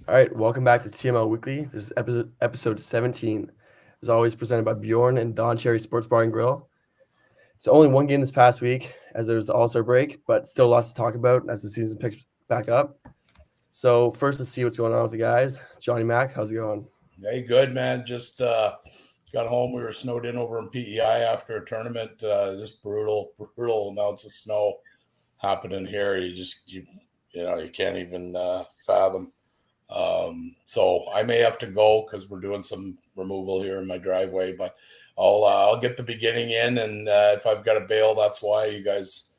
All right, welcome back to TML Weekly. This is episode 17. As always, presented by Bjorn and Don Cherry Sports Bar and Grill. So only one game this past week, as there was the All-Star break, but still lots to talk about as the season picks back up. So first, let's see what's going on with the guys. Johnny Mac, how's it going? Hey, good, man. Just got home. We were snowed in over in PEI after a tournament. Just brutal amounts of snow happening here. You can't even fathom. So I may have to go because we're doing some removal here in my driveway. But I'll get the beginning in, and if I've got to bail, that's why. You guys,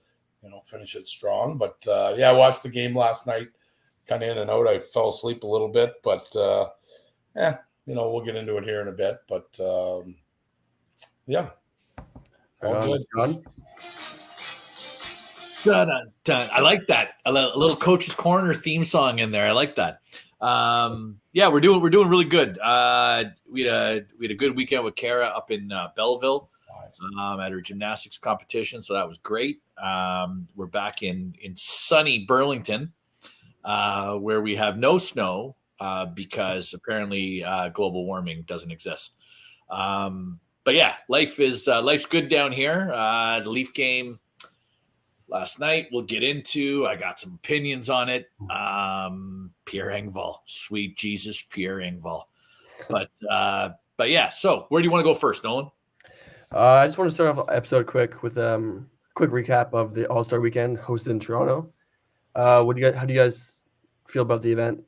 finish it strong. But yeah, I watched the game last night. Kind of in and out. I fell asleep a little bit, but yeah, we'll get into it here in a bit. But yeah, Right all on, good. John. Dun, dun, dun. I like that. A little Coach's Corner theme song in there. I like that. Yeah, we're doing really good. We had a good weekend with Kara up in Belleville at her gymnastics competition, so that was great. We're back in sunny Burlington, where we have no snow because apparently global warming doesn't exist. But yeah, life's good down here. The Leaf game last night we'll get into. I got some opinions on it. Pierre Engvall, sweet Jesus, Pierre Engvall. But yeah, so where do you want to go first, Nolan? I just want to start off the episode quick with quick recap of the All-Star weekend hosted in Toronto. How do you guys feel about the event?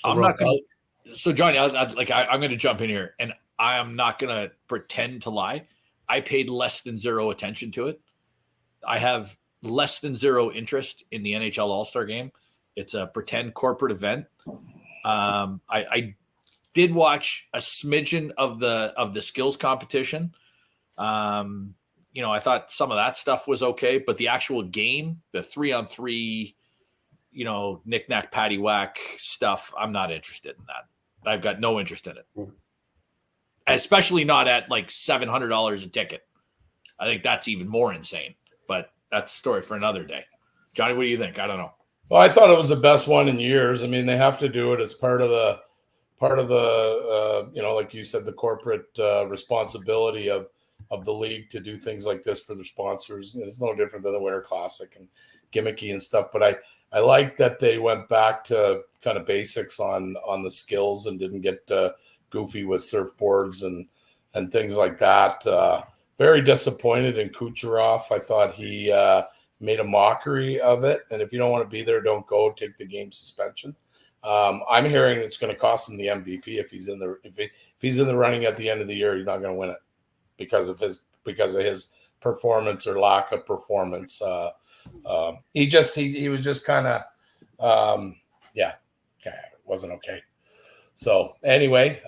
I'm not going to. So Johnny, I'm going to jump in here, and I am not going to pretend to lie. I paid less than zero attention to it. I have less than zero interest in the NHL All-Star Game. It's a pretend corporate event. I did watch a smidgen of the skills competition. I thought some of that stuff was okay, but the actual game, the 3-on-3, knick-knack, paddywhack stuff, I'm not interested in that. I've got no interest in it. Especially not at like $700 a ticket. I think that's even more insane. But that's a story for another day. Johnny, what do you think? I don't know. Well, I thought it was the best one in years. I mean, they have to do it as part of the like you said, the corporate responsibility of the league to do things like this for their sponsors. It's no different than the Winter Classic and gimmicky and stuff. But I like that they went back to kind of basics on the skills and didn't get goofy with surfboards and things like that. Very disappointed in Kucherov. I thought he made a mockery of it. And if you don't want to be there, don't go. Take the game suspension. I'm hearing it's going to cost him the MVP if he's in the running at the end of the year. He's not going to win it because of his performance or lack of performance. He was just kind of wasn't okay. So anyway.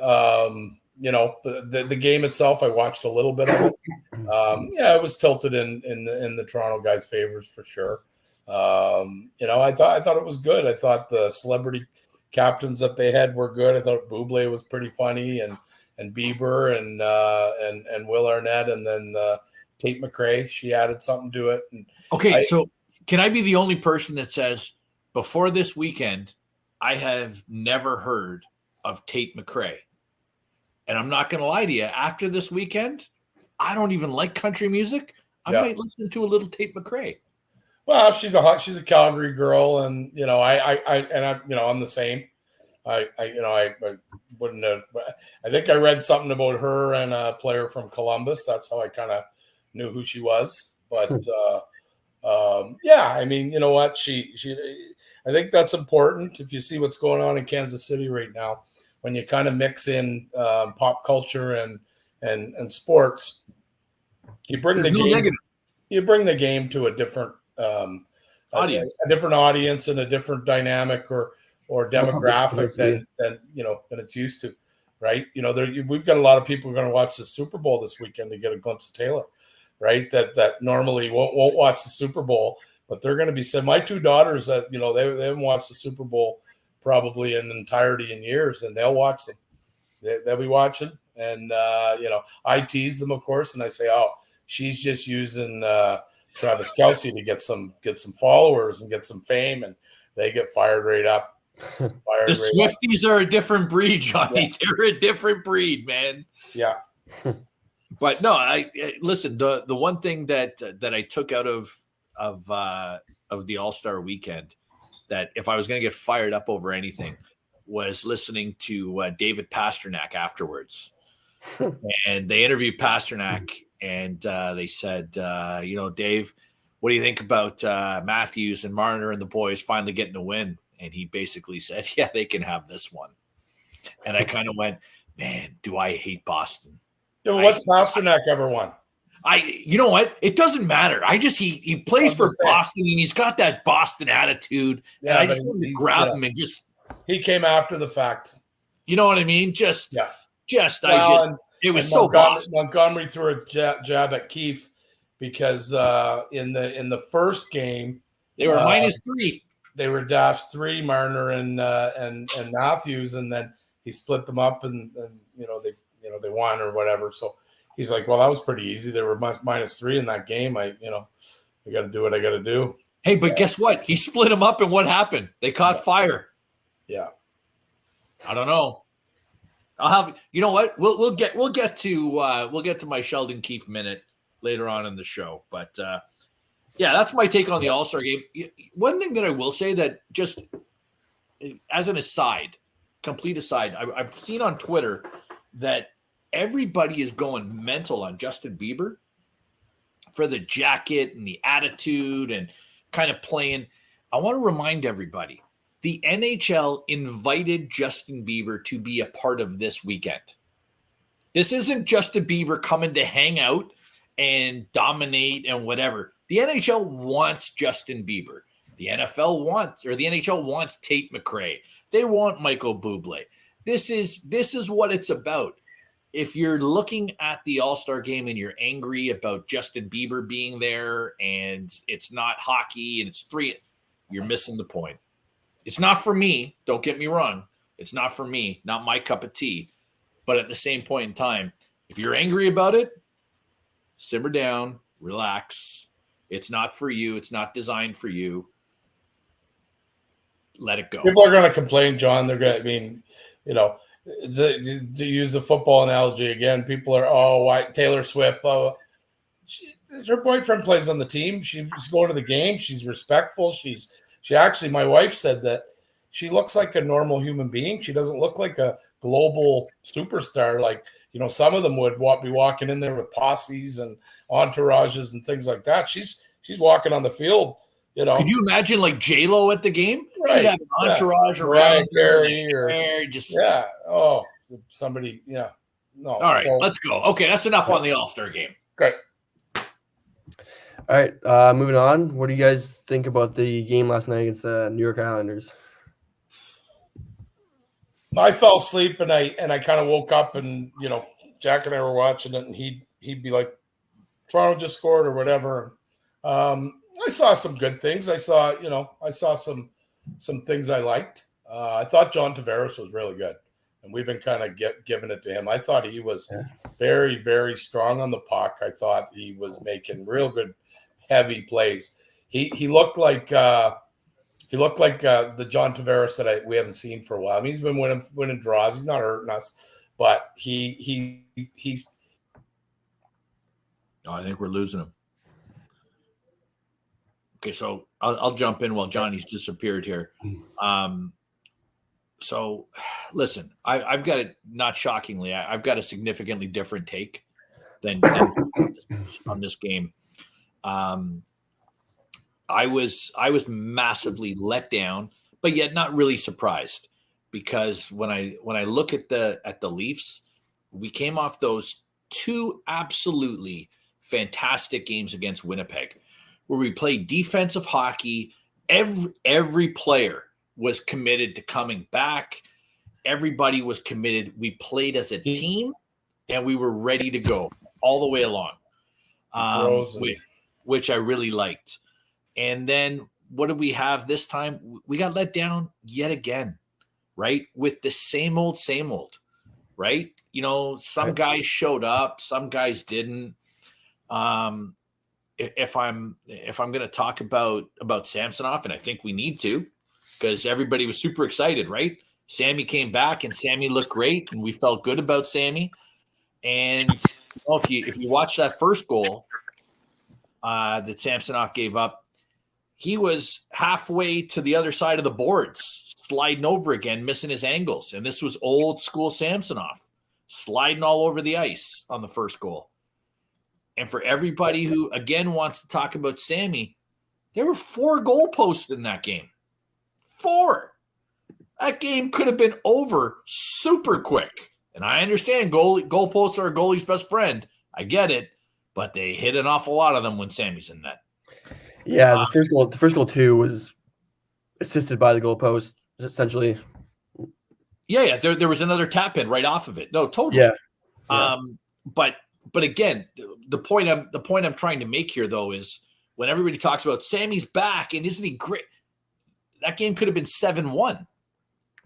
The game itself, I watched a little bit of it. It was tilted in the Toronto guys' favors for sure. I thought it was good. I thought the celebrity captains that they had were good. I thought Bublé was pretty funny, and Bieber and Will Arnett, and then Tate McRae. She added something to it. And so can I be the only person that says before this weekend, I have never heard of Tate McRae? And I'm not going to lie to you. After this weekend, I don't even like country music. I might listen to a little Tate McRae. Well, she's a Calgary girl, and I'm the same. I wouldn't have. I think I read something about her and a player from Columbus. That's how I kind of knew who she was. But I mean, you know what? She. I think that's important. If you see what's going on in Kansas City right now, when you kind of mix in pop culture and sports, you bring the game to a different audience, a different audience and a different dynamic or demographic than it's used to, right? We've got a lot of people who are going to watch the Super Bowl this weekend to get a glimpse of Taylor, right? That normally won't watch the Super Bowl, but they're going to be said. My two daughters that they haven't watched the Super Bowl probably in entirety in years, and they'll watch them. They'll be watching, and I tease them, of course, and I say, "Oh, she's just using Travis Kelce to get some followers and get some fame," and they get fired right up. Fired The right Swifties are a different breed, Johnny. Yeah. They're a different breed, man. Yeah. But no, I listen. The one thing that I took out of the All-Star weekend, that if I was going to get fired up over anything, was listening to David Pasternak afterwards. And they interviewed Pasternak, and they said, Dave, what do you think about Matthews and Marner and the boys finally getting a win? And he basically said, yeah, they can have this one. And I kind of went, man, do I hate Boston? Dude, what's Pasternak ever won? You know what? It doesn't matter. He plays for Boston, and he's got that Boston attitude. Yeah, and I just wanted to grab him and just. He came after the fact. You know what I mean? It was so Boston. Montgomery threw a jab at Keefe because in the first game they were -3. They were -3, Marner and Matthews, and then he split them up, and they won or whatever. So he's like, well, that was pretty easy. They were -3 in that game. I got to do what I got to do. Hey, but guess what? He split them up, and what happened? They caught fire. Yeah. I don't know. I'll have. You know what? We'll get to my Sheldon Keefe minute later on in the show, but. Yeah, that's my take on the All-Star game. One thing that I will say, that just as an aside, complete aside, I've seen on Twitter that everybody is going mental on Justin Bieber for the jacket and the attitude and kind of playing. I want to remind everybody, the NHL invited Justin Bieber to be a part of this weekend. This isn't Justin Bieber coming to hang out and dominate and whatever. The NHL wants Justin Bieber. The NHL wants Tate McRae. They want Michael Bublé. This is what it's about. If you're looking at the All-Star game and you're angry about Justin Bieber being there and it's not hockey and it's 3, you're missing the point. It's not for me. Don't get me wrong. It's not for me, not my cup of tea. But at the same point in time, if you're angry about it, simmer down, relax. It's not for you. It's not designed for you. Let it go. People are going to complain, John. They're going to, to use the football analogy again, people are, why Taylor Swift? Her boyfriend plays on the team. She's going to the game. She's respectful. She actually, my wife said that she looks like a normal human being. She doesn't look like a global superstar. Like, some of them would be walking in there with posses and entourages and things like that. She's walking on the field. Could you imagine like J-Lo at the game? Right. She'd have an entourage around her. Oh, somebody. Yeah. No. All right, let's go. Okay, that's enough on the All-Star game. Great. All right, moving on. What do you guys think about the game last night against the New York Islanders? I fell asleep and I kind of woke up and Jack and I were watching it and he'd be like, Toronto just scored or whatever. I saw some good things. I saw some things I liked. I thought John Tavares was really good, and we've been kind of giving it to him. I thought he was very, very strong on the puck. I thought he was making real good, heavy plays. He looked like the John Tavares that we haven't seen for a while. I mean, he's been winning draws. He's not hurting us, but he's. Oh, I think we're losing him. Okay, so I'll jump in while Johnny's disappeared here. So, listen, I've got it. Not shockingly, I've got a significantly different take than on this game. I was massively let down, but yet not really surprised, because when I look at the Leafs, we came off those 2 absolutely fantastic games against Winnipeg, where we played defensive hockey. Every player was committed to coming back. Everybody was committed. We played as a team, and we were ready to go all the way along, which I really liked. And then what did we have this time? We got let down yet again, right? With the same old, right? Some guys showed up, some guys didn't. If I'm going to talk about Samsonov, and I think we need to, because everybody was super excited, right? Sammy came back and Sammy looked great, and we felt good about Sammy. And if you watch that first goal that Samsonov gave up, he was halfway to the other side of the boards, sliding over again, missing his angles. And this was old school Samsonov, sliding all over the ice on the first goal. And for everybody who, again, wants to talk about Sammy, there were 4 goalposts in that game. 4. That game could have been over super quick. And I understand goalposts are a goalie's best friend. I get it. But they hit an awful lot of them when Sammy's in net. Yeah, the first goal too was assisted by the goalpost, essentially. Yeah. There was another tap in right off of it. No, totally. Yeah. But again, the point I'm trying to make here though is when everybody talks about Sammy's back and isn't he great, that game could have been 7-1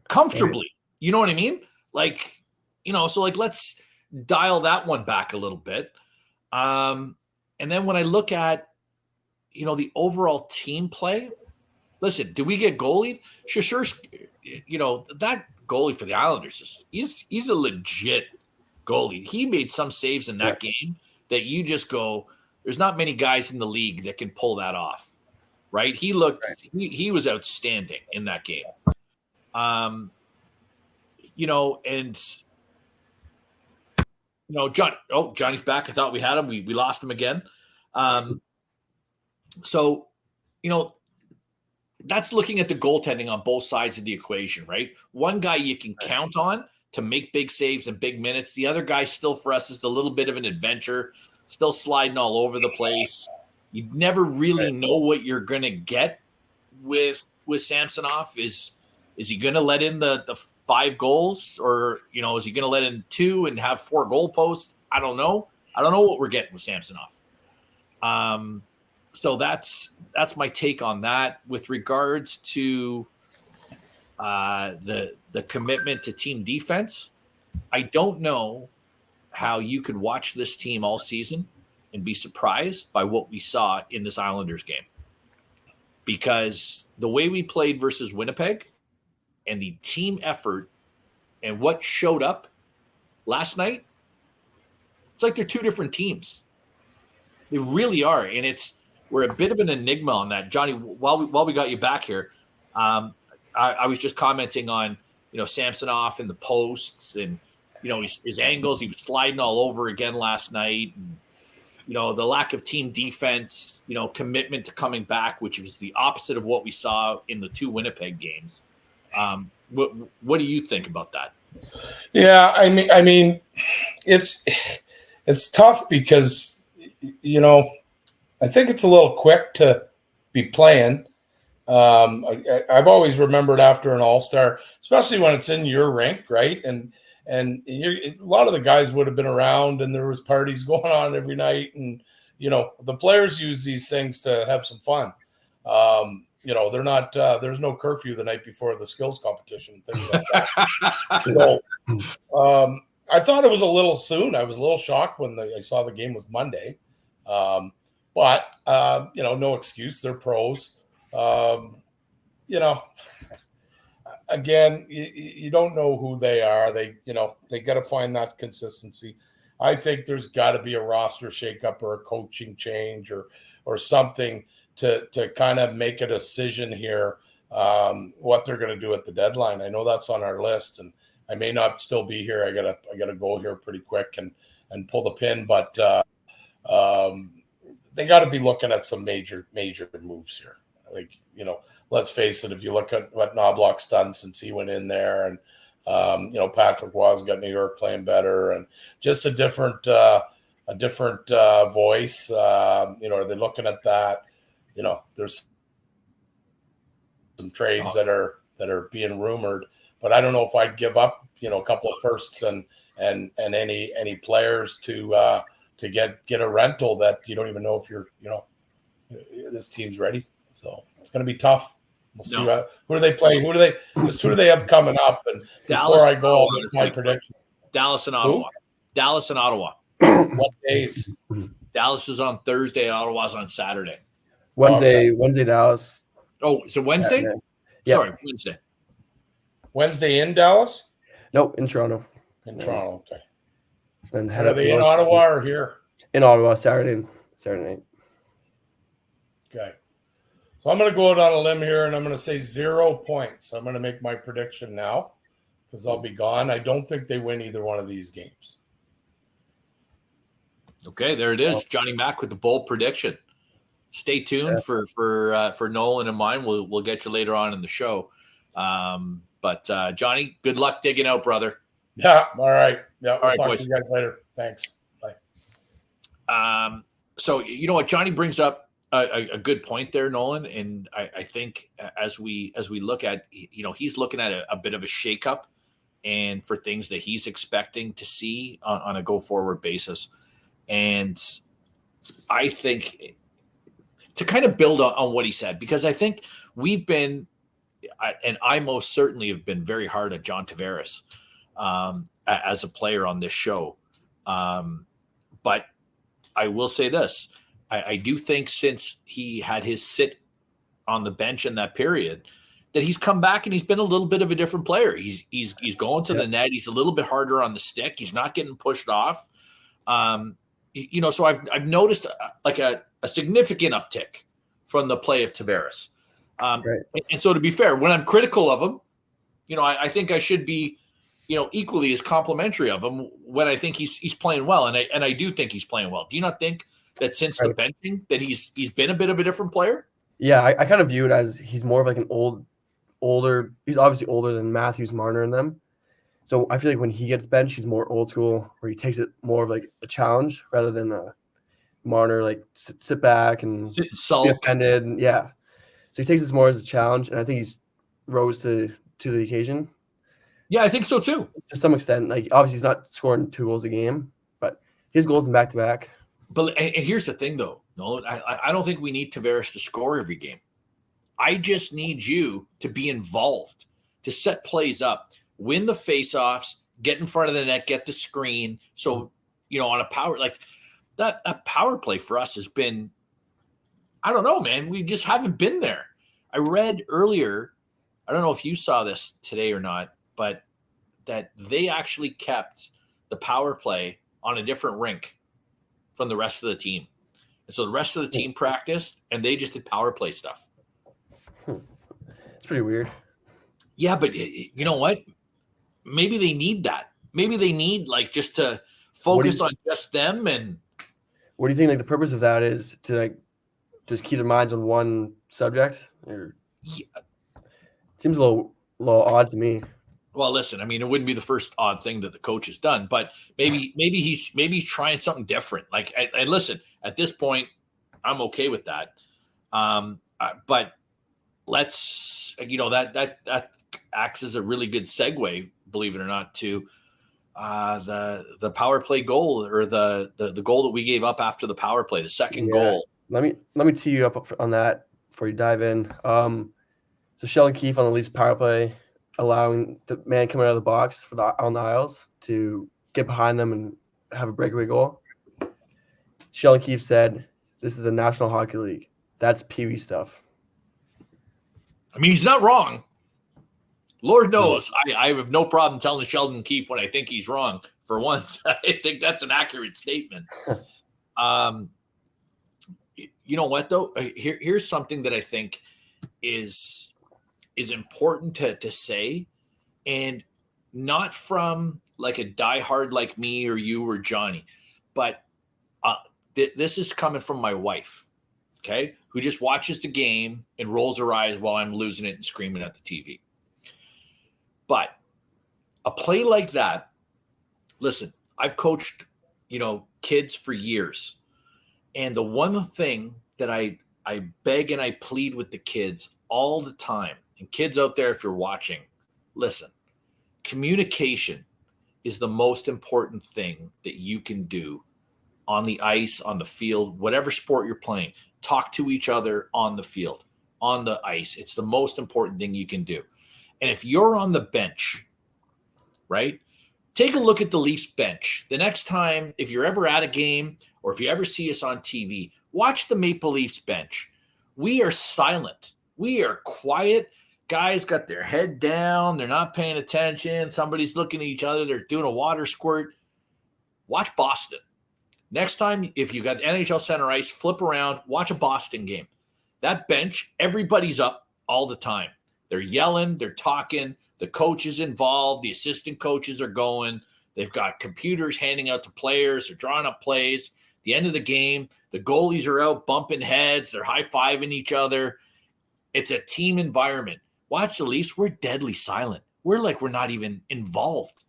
comfortably. You know what I mean? Like, so like let's dial that one back a little bit. And then when I look at the overall team play, listen, did we get goalied? Sure. That goalie for the Islanders he's a legit goalie. He made some saves in that game that you just go, there's not many guys in the league that can pull that off, right? He he was outstanding in that game. And Johnny's back. I thought we had him. We lost him again. So, that's looking at the goaltending on both sides of the equation, right? One guy you can count on to make big saves and big minutes. The other guy still for us is a little bit of an adventure, still sliding all over the place. You never really know what you're going to get with Samsonov. Is he going to let in the 5 goals, or, is he going to let in 2 and have 4 goalposts? I don't know. I don't know what we're getting with Samsonov. So that's my take on that. With regards to the commitment to team defense, I don't know how you could watch this team all season and be surprised by what we saw in this Islanders game. Because the way we played versus Winnipeg and the team effort and what showed up last night, it's like they're 2 different teams. They really are. And we're a bit of an enigma on that. Johnny, while we got you back here, I was just commenting on, Samsonov and the posts and, his angles. He was sliding all over again last night. And, the lack of team defense, commitment to coming back, which was the opposite of what we saw in the 2 Winnipeg games. What do you think about that? Yeah, I mean, it's tough because, I think it's a little quick to be playing. I've always remembered after an All-Star, especially when it's in your rink, right? And a lot of the guys would have been around, and there was parties going on every night, and the players use these things to have some fun. They're not. There's no curfew the night before the skills competition, things like that. So I thought it was a little soon. I was a little shocked when I saw the game was Monday. But no excuse. They're pros. Again, you don't know who they are. They got to find that consistency. I think there's got to be a roster shakeup or a coaching change or something to kind of make a decision here, what they're going to do at the deadline. I know that's on our list, and I may not still be here. I gotta go here pretty quick and pull the pin, but they got to be looking at some major moves here. Like, let's face it, if you look at what Knobloch's done since he went in there, and Patrick Waugh's got New York playing better, and just a different voice. Are they looking at that? There's some trades that are being rumored, but I don't know if I'd give up, a couple of firsts and any players to get a rental that you don't even know if you're, this team's ready. So it's going to be tough. We'll see who do they play? Who do they have coming up? And Dallas, before I go, I'll make my prediction. Dallas and Ottawa. Dallas and Ottawa. What days? Dallas is on Thursday. Ottawa's on Saturday. Wednesday, Dallas. Oh, so Wednesday? Yeah. Sorry, Wednesday. Wednesday in Dallas? Nope, in Toronto. In Toronto, okay. Then And are they in Ottawa or here? In Ottawa, Saturday night. Okay. So I'm going to go out on a limb here, and I'm going to say 0 points. I'm going to make my prediction now because I'll be gone. I don't think they win either one of these games. Okay, there it is. Johnny Mack with the bold prediction. Stay tuned for Nolan and mine. We'll get you later on in the show. But Johnny, good luck digging out, brother. Yeah. All right. Yeah. We'll right, talk boys. to you guys later. Thanks. Bye. So you know what, Johnny brings up a good point there, Nolan, and I think as we look at, he's looking at a bit of a shakeup, and for things that he's expecting to see on a go forward basis, and I think to kind of build on what he said, because I think we've been, and I most certainly have been very hard on John Tavares as a player on this show, but I will say this. I do think since he had his sit on the bench in that period, that he's come back and he's been a little bit of a different player. He's going to the net. He's a little bit harder on the stick. He's not getting pushed off. So I've noticed like a significant uptick from the play of Tavares. Right. And so to be fair, when I'm critical of him, I think I should be, equally as complimentary of him when I think he's playing well. And I do think he's playing well. Do you not think that since the benching that he's been a bit of a different player? Yeah, I kind of view it as he's more of like an older. He's obviously older than Matthews, Marner, and them. So I feel like when he gets benched, he's more old school, where he takes it more of like a challenge rather than Marner like sit back and sulk. Be offended. And, yeah, so he takes this more as a challenge, and I think he's rose to the occasion. Yeah, I think so too. To some extent, like obviously he's not scoring 2 goals a game, but his goals in back-to-back. But and here's the thing, though. No, I don't think we need Tavares to score every game. I just need you to be involved, to set plays up, win the face-offs, get in front of the net, get the screen. So, on a power like that power play for us has been, I don't know, man. We just haven't been there. I read earlier, I don't know if you saw this today or not, but that they actually kept the power play on a different rink from the rest of the team. And so the rest of the team practiced and they just did power play stuff. It's pretty weird. Yeah, but you know what? Maybe they need that. Maybe they need like just to focus on just them. And what do you think like the purpose of that is, to like just keep their minds on one subject? Or yeah. It seems a little odd to me. Well, listen, I mean, it wouldn't be the first odd thing that the coach has done, but maybe he's trying something different. Like, and listen, at this point, I'm okay with that. But let's, that acts as a really good segue, believe it or not, to the power play goal, or the goal that we gave up after the power play, the second goal. Let me tee you up on that before you dive in. So Sheldon Keefe on the Leafs power play, allowing the man coming out of the box on the aisles to get behind them and have a breakaway goal. Sheldon Keefe said, "This is the National Hockey League. That's Pee-wee stuff." I mean, he's not wrong. Lord knows, I have no problem telling Sheldon Keefe when I think he's wrong. For once, I think that's an accurate statement. You know what, though? Here's something that I think is important to say, and not from like a diehard like me or you or Johnny, but this is coming from my wife, okay, who just watches the game and rolls her eyes while I'm losing it and screaming at the TV. But a play like that, listen, I've coached, kids for years, and the one thing that I beg and I plead with the kids all the time, and kids out there, if you're watching, listen, communication is the most important thing that you can do on the ice, on the field, whatever sport you're playing. Talk to each other on the field, on the ice. It's the most important thing you can do. And if you're on the bench, right, take a look at the Leafs bench. The next time, if you're ever at a game or if you ever see us on TV, watch the Maple Leafs bench. We are silent. We are quiet. Guys got their head down. They're not paying attention. Somebody's looking at each other. They're doing a water squirt. Watch Boston. Next time, if you got NHL center ice, flip around, watch a Boston game. That bench, everybody's up all the time. They're yelling, they're talking. The coach is involved. The assistant coaches are going. They've got computers handing out to players. They're drawing up plays. The end of the game, the goalies are out bumping heads. They're high-fiving each other. It's a team environment. Watch the Leafs. We're deadly silent. We're like we're not even involved.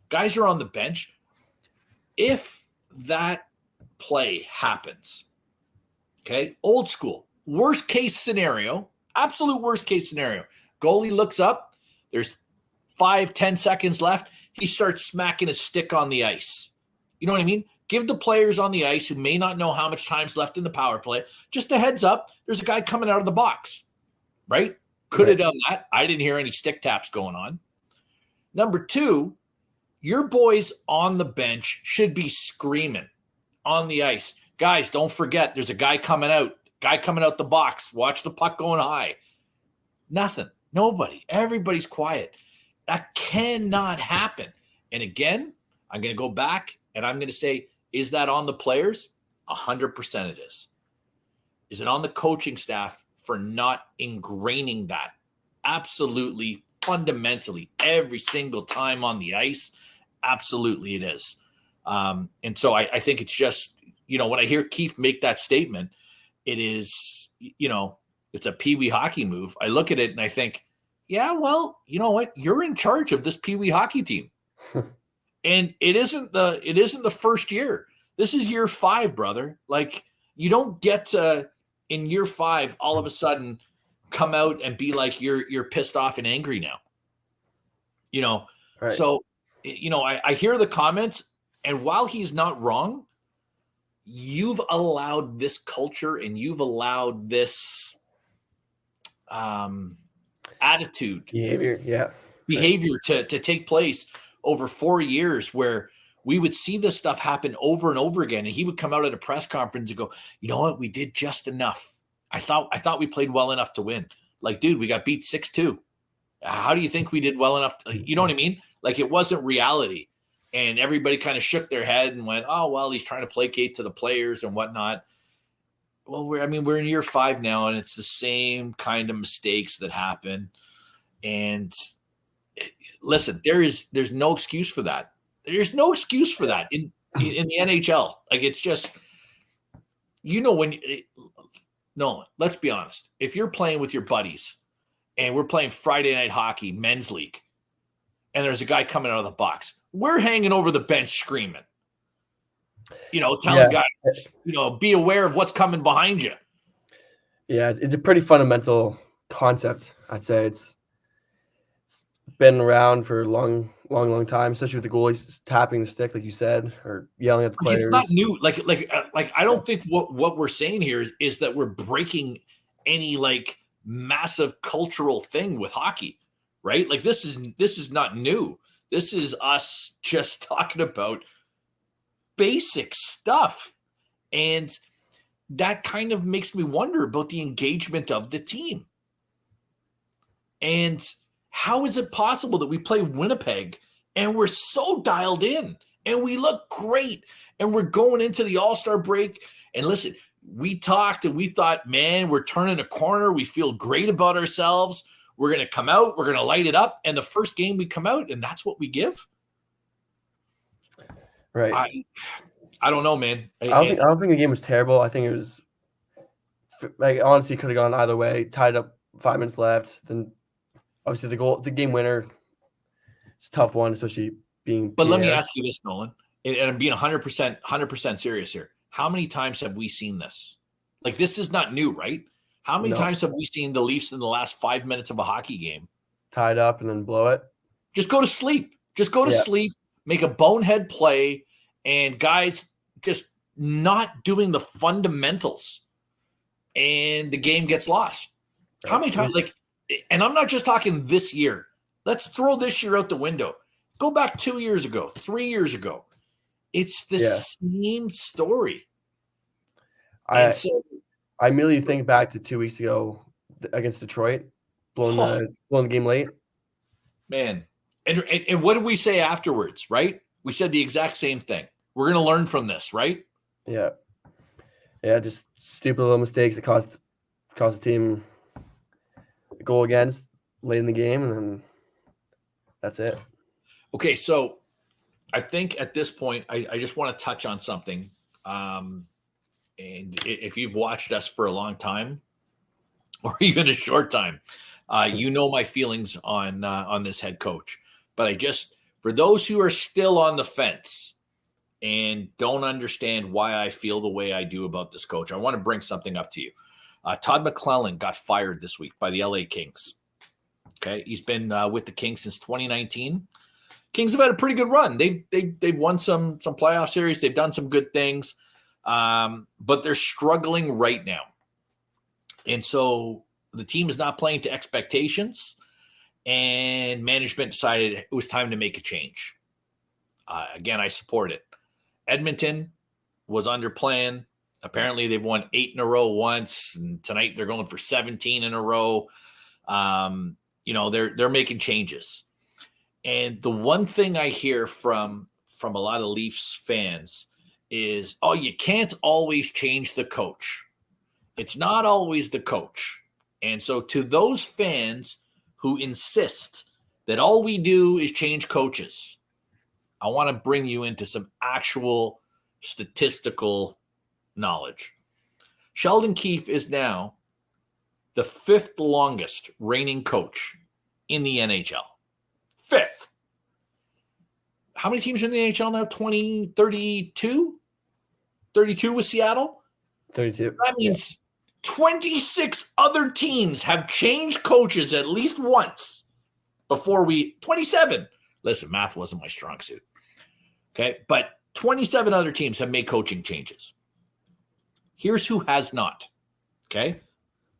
Guys are on the bench. If that play happens, okay, old school, worst case scenario, absolute worst case scenario, goalie looks up, there's 5-10 seconds left, he starts smacking his stick on the ice. You know what I mean? Give the players on the ice who may not know how much time's left in the power play just a heads up, there's a guy coming out of the box, right? Could have done that. I didn't hear any stick taps going on. Number two, your boys on the bench should be screaming on the ice. Guys, don't forget, there's a guy coming out the box. Watch the puck going high. Nothing. Nobody. Everybody's quiet. That cannot happen. And again, I'm going to go back and I'm going to say, is that on the players? 100% it is. Is it on the coaching staff for not ingraining that? Absolutely, fundamentally, every single time on the ice. Absolutely it is. And so I think it's just, when I hear Keefe make that statement, it is, it's a peewee hockey move. I look at it and I think, yeah, well, you know what? You're in charge of this peewee hockey team. And it isn't the first year. This is year 5, brother. Like, you don't get to, in year 5, all of a sudden come out and be like, you're pissed off and angry now. Right. So, I hear the comments, and while he's not wrong, you've allowed this culture and you've allowed this attitude, behavior to take place over 4 years, where we would see this stuff happen over and over again. And he would come out at a press conference and go, you know what? We did just enough. I thought we played well enough to win. Like, dude, we got beat 6-2. How do you think we did well enough? You know what I mean? Like, it wasn't reality. And everybody kind of shook their head and went, oh, well, he's trying to placate to the players and whatnot. Well, we're in year 5 now, and it's the same kind of mistakes that happen. And listen, there's no excuse for that. There's no excuse for that in the NHL. Like, it's just, no, let's be honest. If you're playing with your buddies and we're playing Friday night hockey, men's league, and there's a guy coming out of the box, we're hanging over the bench screaming, telling guys, be aware of what's coming behind you. Yeah, it's a pretty fundamental concept. I'd say it's been around for a long time, especially with the goalies tapping the stick, like you said, or yelling at the players. It's not new. Like I don't think what we're saying here is that we're breaking any like massive cultural thing with hockey, right? Like, this is not new. This is us just talking about basic stuff. And that kind of makes me wonder about the engagement of the team. And how is it possible that we play Winnipeg and we're so dialed in and we look great and we're going into the All-Star break? And listen, we talked and we thought, man, we're turning a corner. We feel great about ourselves. We're going to come out. We're going to light it up. And the first game we come out, and that's what we give. Right. I don't know, man. I don't think the game was terrible. I think it was, like, honestly, could have gone either way. Tied up 5 minutes left. Then obviously the game winner. It's a tough one, especially being. But Pierre. let me ask you this, Nolan, and I'm being 100% serious here. How many times have we seen this? Like, this is not new, right? How many times have we seen the Leafs in the last 5 minutes of a hockey game tied up and then blow it? Just go to sleep. Just go to sleep, make a bonehead play, and guys just not doing the fundamentals, and the game gets lost. Right. How many times? Like, and I'm not just talking this year. Let's throw this year out the window. Go back 2 years ago, 3 years ago. It's the same story. I immediately think back to 2 weeks ago against Detroit, blown the game late. Man. And what did we say afterwards, right? We said the exact same thing. We're going to learn from this, right? Yeah. Yeah, just stupid little mistakes that cost the team a goal against late in the game, and then that's it. Okay, so I think at this point, I just want to touch on something. And if you've watched us for a long time, or even a short time, you know my feelings on this head coach. But for those who are still on the fence and don't understand why I feel the way I do about this coach, I want to bring something up to you. Todd McClellan got fired this week by the LA Kings. Okay, he's been with the Kings since 2019. Kings have had a pretty good run. They've won some playoff series. They've done some good things, but they're struggling right now. And so the team is not playing to expectations, and management decided it was time to make a change. Again, I support it. Edmonton was under plan. Apparently, they've won 8 in a row once, and tonight they're going for 17 in a row. They're making changes. And the one thing I hear from a lot of Leafs fans is, oh, you can't always change the coach. It's not always the coach. And so to those fans who insist that all we do is change coaches, I want to bring you into some actual statistical knowledge. Sheldon Keefe is now the 5th longest reigning coach in the NHL. 5th. How many teams are in the NHL now? 20, 32? 32 with Seattle? 32. That means 26 other teams have changed coaches at least once before 27. Listen, math wasn't my strong suit. Okay, but 27 other teams have made coaching changes. Here's who has not. Okay,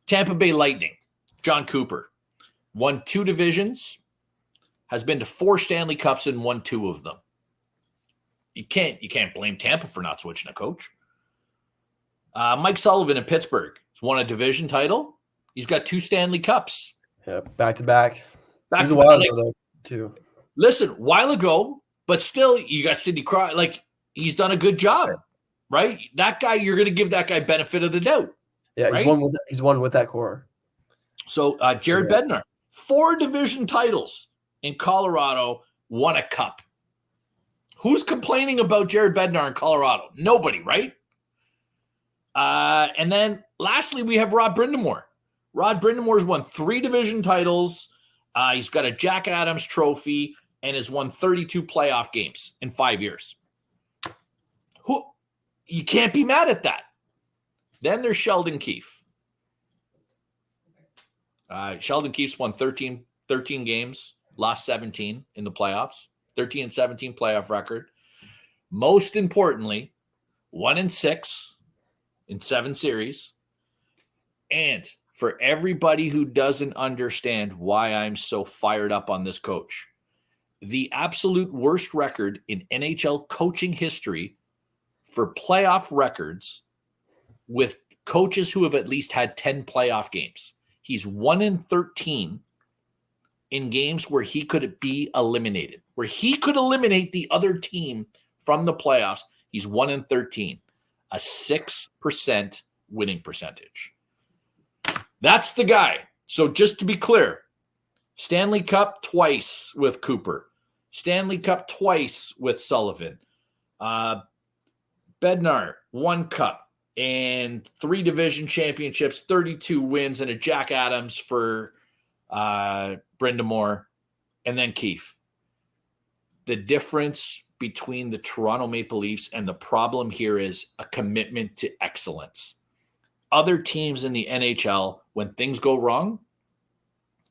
Tampa Bay Lightning, John Cooper, won 2 divisions, has been to 4 Stanley Cups and won 2 of them. You can't blame Tampa for not switching a coach. Mike Sullivan in Pittsburgh has won a division title. He's got 2 Stanley Cups. Yeah, back to back. Back He's to a while back. ago, though, too. Listen, while ago, but still, you got Sidney Crosby. Like, he's done a good job, right? That guy, you're going to give that guy benefit of the doubt. Yeah, right? He's won with that core. So Jared Bednar, 4 division titles in Colorado, won a cup. Who's complaining about Jared Bednar in Colorado? Nobody, right? And then lastly, we have Rod Brind'Amour. Rod Brind'Amour's won 3 division titles. He's got a Jack Adams trophy and has won 32 playoff games in 5 years. You can't be mad at that. Then there's Sheldon Keefe. Sheldon Keefe's won 13 games, lost 17 in the playoffs, 13-17 playoff record. Most importantly, 1-6 in 7 series. And for everybody who doesn't understand why I'm so fired up on this coach, the absolute worst record in NHL coaching history for playoff records with coaches who have at least had 10 playoff games. He's 1-13 in games where he could be eliminated, where he could eliminate the other team from the playoffs. He's 1-13, a 6% winning percentage. That's the guy. So just to be clear, Stanley Cup twice with Cooper, Stanley Cup twice with Sullivan, Bednar, 1 cup and 3 division championships, 32 wins, and a Jack Adams for Brind'Amour, and then Keefe. The difference between the Toronto Maple Leafs and the problem here is a commitment to excellence. Other teams in the NHL, when things go wrong,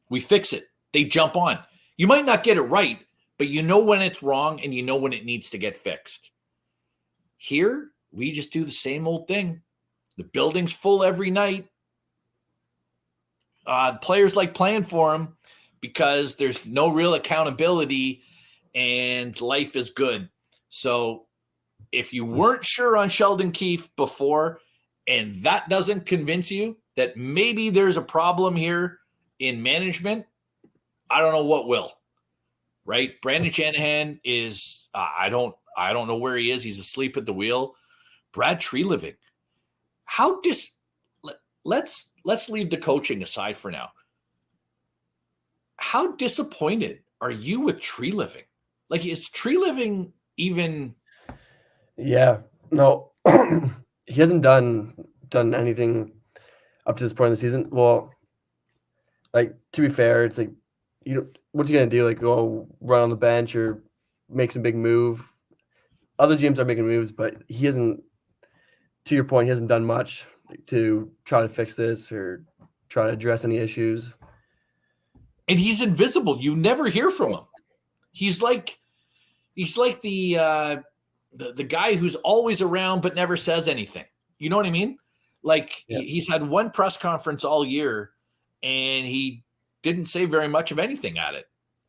we fix it. They jump on. You might not get it right, but you know when it's wrong and you know when it needs to get fixed. Here, we just do the same old thing. The building's full every night. The players like playing for them because there's no real accountability and life is good. So if you weren't sure on Sheldon Keefe before and that doesn't convince you that maybe there's a problem here in management, I don't know what will. Right? Brandon Shanahan is I don't know where he is. He's asleep at the wheel. Brad Treliving. Let's leave the coaching aside for now. How disappointed are you with Treliving? Like, is Treliving even? Yeah, no, he hasn't done anything up to this point in the season. Well, like, to be fair, it's like, what's he gonna do? Like, go run on the bench or make some big move? Other GMs are making moves, but he hasn't. To your point, he hasn't done much to try to fix this or try to address any issues. And he's invisible. You never hear from him. He's like the guy who's always around but never says anything. You know what I mean? Like, he's had one press conference all year, and he didn't say very much of anything at it.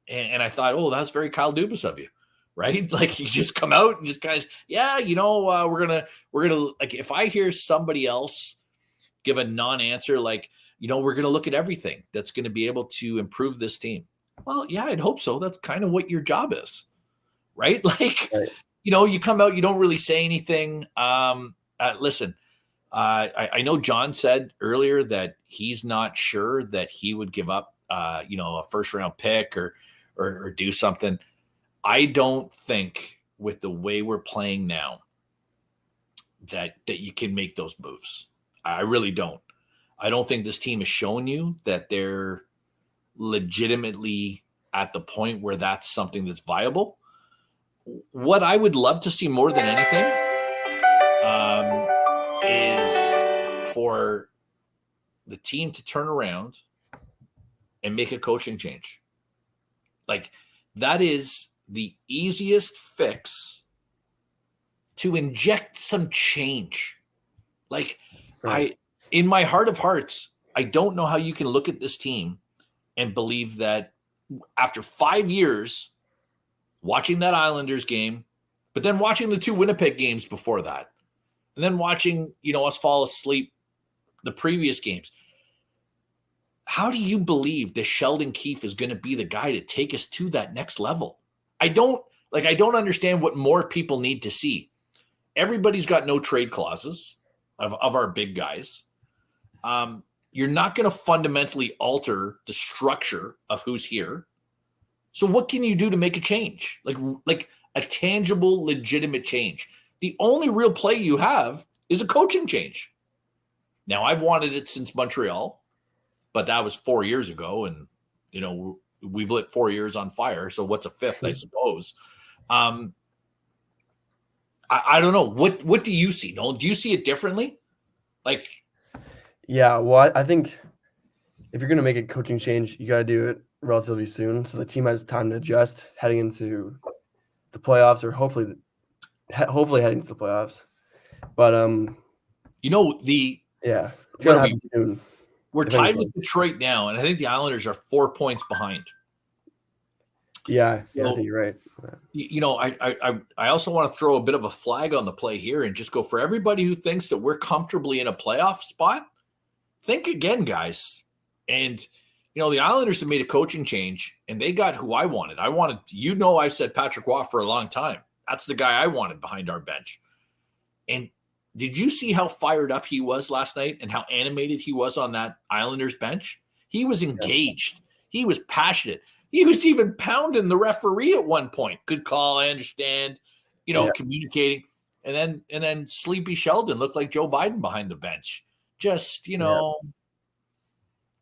And I thought, oh, that's very Kyle Dubas of you, right? Like, you just come out and just kind of, we're gonna like, if I hear somebody else give a non-answer, like, we're gonna look at everything that's going to be able to improve this team. Well, yeah, I'd hope so. That's kind of what your job is, right? Like, right. You come out, you don't really say anything. Listen, I know John said earlier that he's not sure that he would give up, a first round pick or do something. I don't think, with the way we're playing now, that you can make those moves. I really don't. I don't think this team has shown you that they're legitimately at the point where that's something that's viable. What I would love to see more than anything is for the team to turn around and make a coaching change. Like, that is the easiest fix to inject some change. Like, Right. in my heart of hearts, I don't know how you can look at this team and believe that after 5 years watching that Islanders game, but then watching the 2 Winnipeg games before that, and then watching, us fall asleep the previous games, how do you believe that Sheldon Keefe is going to be the guy to take us to that next level? I don't understand what more people need to see. Everybody's got no trade clauses of our big guys. You're not going to fundamentally alter the structure of who's here. So what can you do to make a change? Like a tangible, legitimate change. The only real play you have is a coaching change. Now, I've wanted it since Montreal, but that was 4 years ago, and we've lit 4 years on fire. So what's a fifth, I suppose? I don't know. What do you see, Nolan? Do you see it differently? Like, yeah, well, I think if you're going to make a coaching change, you got to do it relatively soon, so the team has time to adjust heading into the playoffs, or hopefully heading to the playoffs. But it's gonna happen soon. We're tied with Detroit now, and I think the Islanders are 4 points behind. Yeah, I think you're right. I also want to throw a bit of a flag on the play here and just go, for everybody who thinks that we're comfortably in a playoff spot, think again, guys. And the Islanders have made a coaching change, and they got who I wanted. I said Patrick Waugh for a long time. That's the guy I wanted behind our bench. And did you see how fired up he was last night and how animated he was on that Islanders bench? He was engaged. He was passionate. He was even pounding the referee at one point. Good call, I understand. Communicating. And then Sleepy Sheldon looked like Joe Biden behind the bench. Just,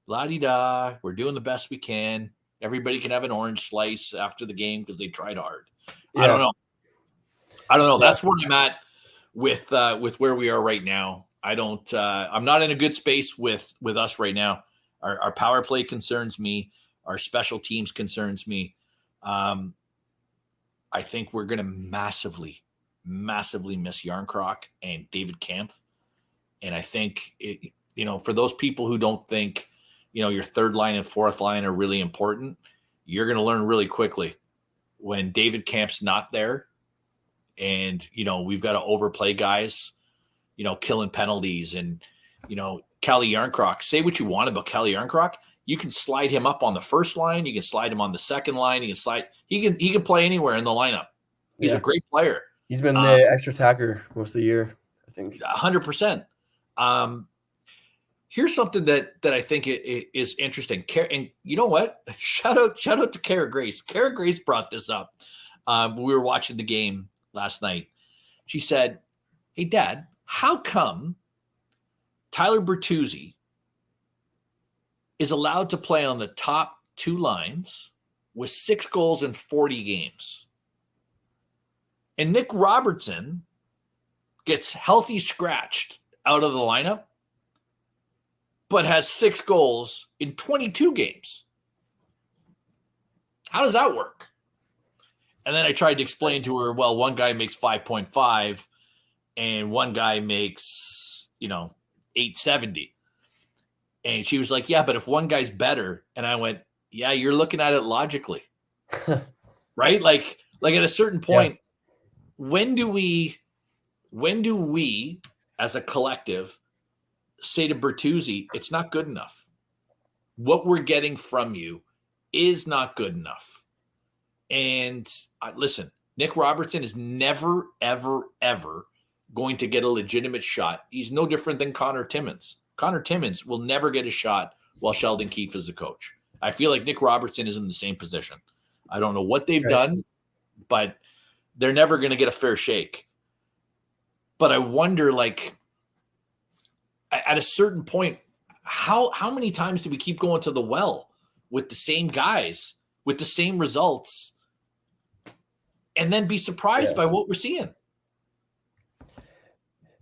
la-di-da, we're doing the best we can. Everybody can have an orange slice after the game because they tried hard. Yeah. I don't know. Yeah. That's where I'm at with where we are right now. I'm not in a good space with us right now. Our power play concerns me. Our special teams concerns me. I think we're going to massively, massively miss Jarnkrok and David Kampf. And I think, for those people who don't think, your third line and fourth line are really important, you're going to learn really quickly when David Kampf's not there. And, we've got to overplay guys, killing penalties. And, Calle Jarnkrok, say what you want about Calle Jarnkrok. you can slide him up on the first line. You can slide him on the second line. He can play anywhere in the lineup. He's a great player. He's been the extra attacker most of the year, I think. 100%. Here's something that I think is interesting. And you know what? Shout out to Kara Grace. Kara Grace brought this up. We were watching the game last night. She said, "Hey, Dad, how come Tyler Bertuzzi is allowed to play on the top two lines with 6 goals in 40 games? And Nick Robertson gets healthy scratched out of the lineup, but has 6 goals in 22 games. How does that work?" And then I tried to explain to her, well, one guy makes 5.5 and one guy makes, 870. And she was like, yeah, but if one guy's better. And I went, yeah, you're looking at it logically. Right? Like at a certain point, when do we as a collective say to Bertuzzi, it's not good enough. What we're getting from you is not good enough. And listen, Nick Robertson is never, ever, ever going to get a legitimate shot. He's no different than Connor Timmins. Connor Timmins will never get a shot while Sheldon Keefe is the coach. I feel like Nick Robertson is in the same position. I don't know what they've done, but they're never going to get a fair shake. But I wonder, at a certain point, how many times do we keep going to the well with the same guys, with the same results, and then be surprised by what we're seeing?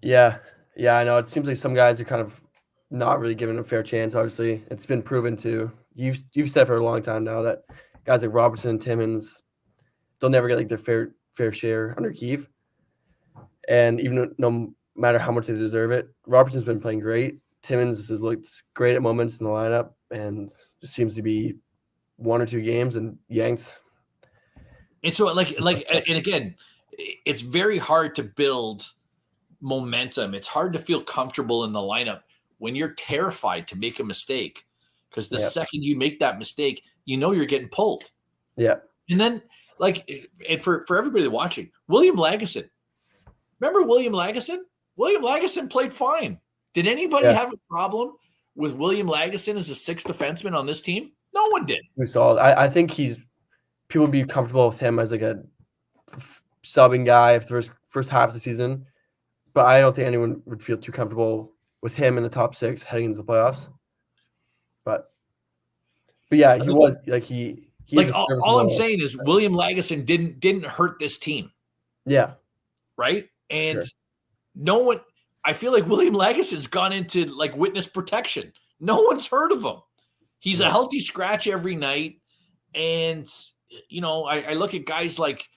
Yeah, I know. It seems like some guys are kind of not really given a fair chance. Obviously, it's been proven to. You've said for a long time now that guys like Robertson and Timmins, they'll never get their fair share under Keefe. And even no matter how much they deserve it, Robertson's been playing great. Timmins has looked great at moments in the lineup, and just seems to be 1 or 2 games and yanked. And so, and again, it's very hard to build momentum. It's hard to feel comfortable in the lineup when you're terrified to make a mistake, because the second you make that mistake, you're getting pulled. Yeah. And then, and for everybody watching, William Lagesson. Remember William Lagesson? William Lagesson played fine. Did anybody have a problem with William Lagesson as a 6th defenseman on this team? No one did. We saw. I think people would be comfortable with him as a subbing guy for the first half of the season, but I don't think anyone would feel too comfortable with him in the top 6 heading into the playoffs. But yeah, he was he all I'm saying is William Lagesson didn't hurt this team. Yeah. Right? And no one, I feel like William Lagesson's gone into witness protection. No one's heard of him. He's a healthy scratch every night. And, I look at guys like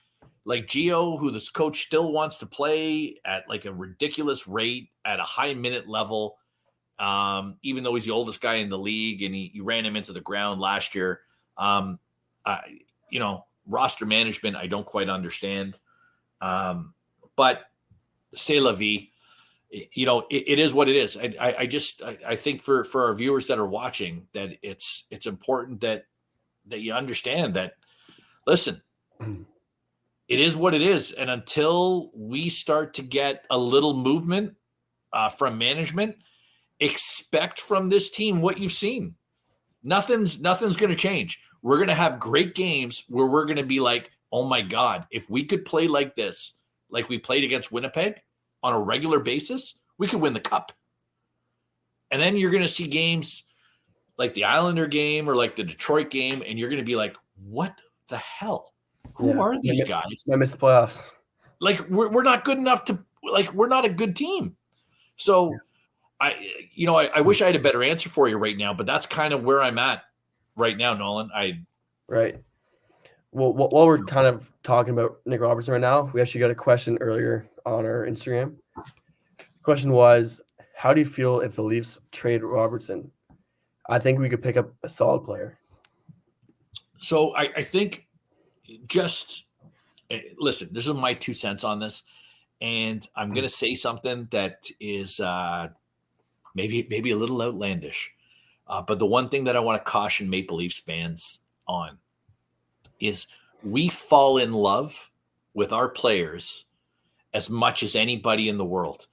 Gio, who this coach still wants to play at a ridiculous rate at a high minute level. Even though he's the oldest guy in the league and he ran him into the ground last year. Roster management, I don't quite understand. But c'est la vie, it is what it is. I think for our viewers that are watching, that it's important that you understand that, listen, it is what it is. And until we start to get a little movement from management, expect from this team what you've seen. Nothing's going to change. We're going to have great games where we're going to be like, oh my God, if we could play like this, like we played against Winnipeg on a regular basis, we could win the cup. And then you're going to see games like the Islander game or like the Detroit game, and you're going to be like, what the hell? Who are these guys? I missed the playoffs. We're not good enough to, we're not a good team. So I wish I had a better answer for you right now, but that's kind of where I'm at right now, Nolan. Right. Well, while we're kind of talking about Nick Robertson right now, we actually got a question earlier on our Instagram. The question was, how do you feel if the Leafs trade Robertson? I think we could pick up a solid player. So I think listen, this is my 2 cents on this, and I'm going to say something that is maybe a little outlandish. But the one thing that I want to caution Maple Leafs fans on is we fall in love with our players as much as anybody in the world.